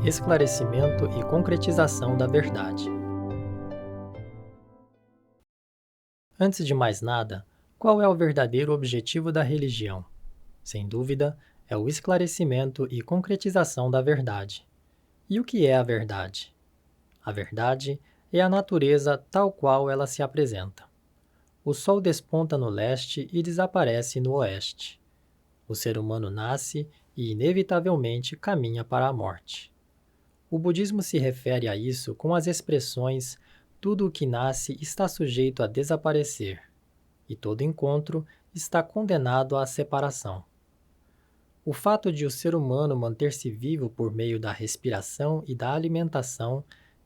Esclarecimento e concretização da verdade. Antes de mais nada, qual é o verdadeiro objetivo da religião? Sem dúvida, é o esclarecimento e concretização da verdade. E o que é a verdade? A verdade é a natureza tal qual ela se apresenta. O sol desponta no leste e desaparece no oeste. O ser humano nasce e, inevitavelmente, caminha para a morte. O budismo se refere a isso com as expressões tudo o que nasce está sujeito a desaparecer, e todo encontro está condenado à separação. O fato de o ser humano manter-se vivo por meio da respiração e da alimentação,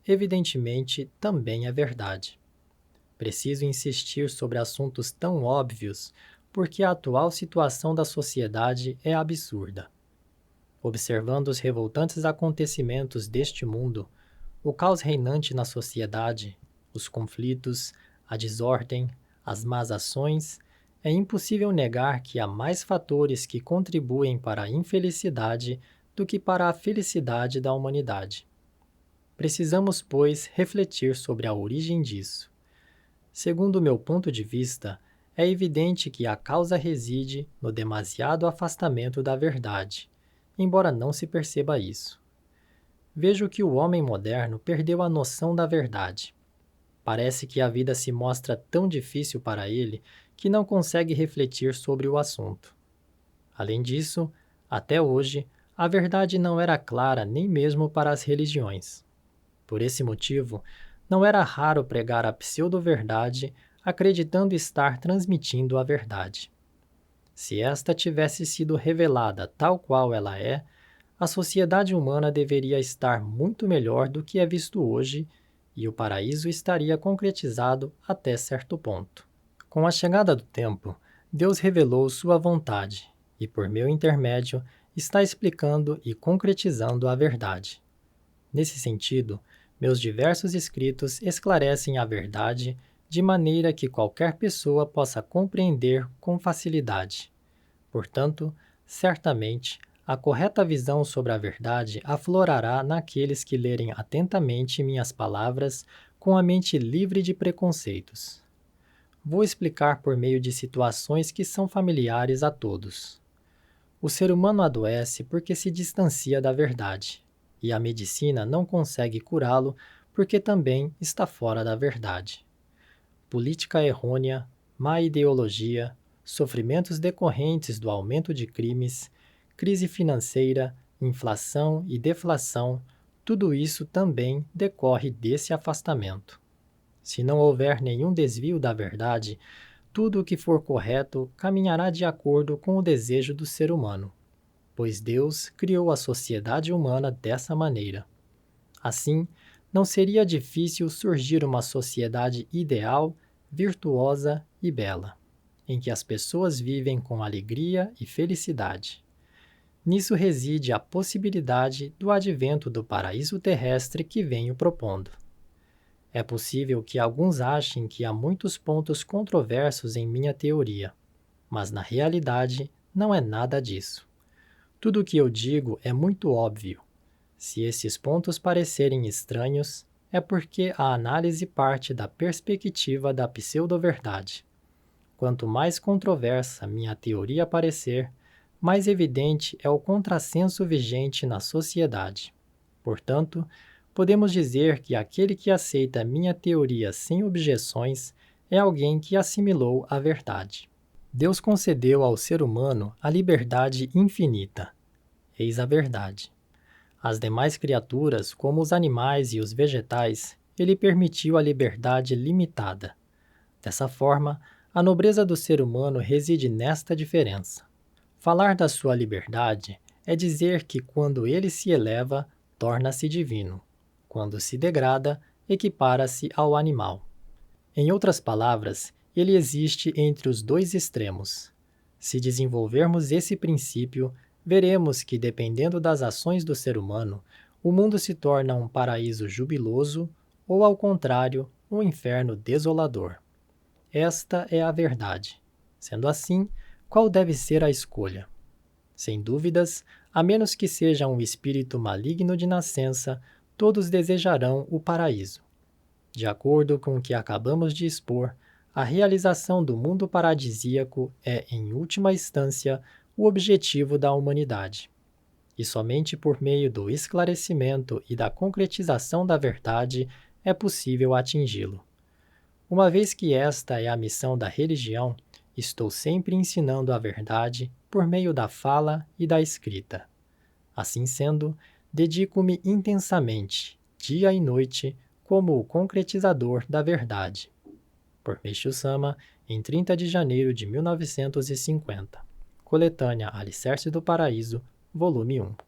evidentemente, também é verdade. Preciso insistir sobre assuntos tão óbvios porque a atual situação da sociedade é absurda. Observando os revoltantes acontecimentos deste mundo, o caos reinante na sociedade, os conflitos, a desordem, as más ações, é impossível negar que há mais fatores que contribuem para a infelicidade do que para a felicidade da humanidade. Precisamos, pois, refletir sobre a origem disso. Segundo o meu ponto de vista, é evidente que a causa reside no demasiado afastamento da verdade, embora não se perceba isso. Vejo que o homem moderno perdeu a noção da verdade. Parece que a vida se mostra tão difícil para ele que não consegue refletir sobre o assunto. Além disso, até hoje, a verdade não era clara nem mesmo para as religiões. Por esse motivo, não era raro pregar a pseudo-verdade acreditando estar transmitindo a verdade. Se esta tivesse sido revelada tal qual ela é, a sociedade humana deveria estar muito melhor do que é visto hoje e o paraíso estaria concretizado até certo ponto. Com a chegada do tempo, Deus revelou sua vontade e, por meu intermédio, está explicando e concretizando a verdade. Nesse sentido, meus diversos escritos esclarecem a verdade de maneira que qualquer pessoa possa compreender com facilidade. Portanto, certamente, a correta visão sobre a verdade aflorará naqueles que lerem atentamente minhas palavras com a mente livre de preconceitos. Vou explicar por meio de situações que são familiares a todos. O ser humano adoece porque se distancia da verdade, e a medicina não consegue curá-lo porque também está fora da verdade. Política errônea, má ideologia, sofrimentos decorrentes do aumento de crimes, crise financeira, inflação e deflação, tudo isso também decorre desse afastamento. Se não houver nenhum desvio da verdade, tudo o que for correto caminhará de acordo com o desejo do ser humano, pois Deus criou a sociedade humana dessa maneira. Assim, não seria difícil surgir uma sociedade ideal, virtuosa e bela, em que as pessoas vivem com alegria e felicidade. Nisso reside a possibilidade do advento do paraíso terrestre que venho propondo. É possível que alguns achem que há muitos pontos controversos em minha teoria, mas na realidade não é nada disso. Tudo o que eu digo é muito óbvio. Se esses pontos parecerem estranhos, é porque a análise parte da perspectiva da pseudo-verdade. Quanto mais controversa minha teoria parecer, mais evidente é o contrassenso vigente na sociedade. Portanto, podemos dizer que aquele que aceita minha teoria sem objeções é alguém que assimilou a verdade. Deus concedeu ao ser humano a liberdade infinita. Eis a verdade. Às demais criaturas, como os animais e os vegetais, ele permitiu a liberdade limitada. Dessa forma, a nobreza do ser humano reside nesta diferença. Falar da sua liberdade é dizer que quando ele se eleva, torna-se divino. Quando se degrada, equipara-se ao animal. Em outras palavras, ele existe entre os dois extremos. Se desenvolvermos esse princípio, veremos que, dependendo das ações do ser humano, o mundo se torna um paraíso jubiloso ou, ao contrário, um inferno desolador. Esta é a verdade. Sendo assim, qual deve ser a escolha? Sem dúvidas, A menos que seja um espírito maligno de nascença, todos desejarão o paraíso. De acordo com o que acabamos de expor, a realização do mundo paradisíaco é, em última instância, o objetivo da humanidade. E somente por meio do esclarecimento e da concretização da verdade é possível atingi-lo. Uma vez que esta é a missão da religião, estou sempre ensinando a verdade por meio da fala e da escrita. Assim sendo, dedico-me intensamente, dia e noite, como o concretizador da verdade. Por Meishu Sama, em 30 de janeiro de 1950. Coletânea Alicerce do Paraíso, volume 1.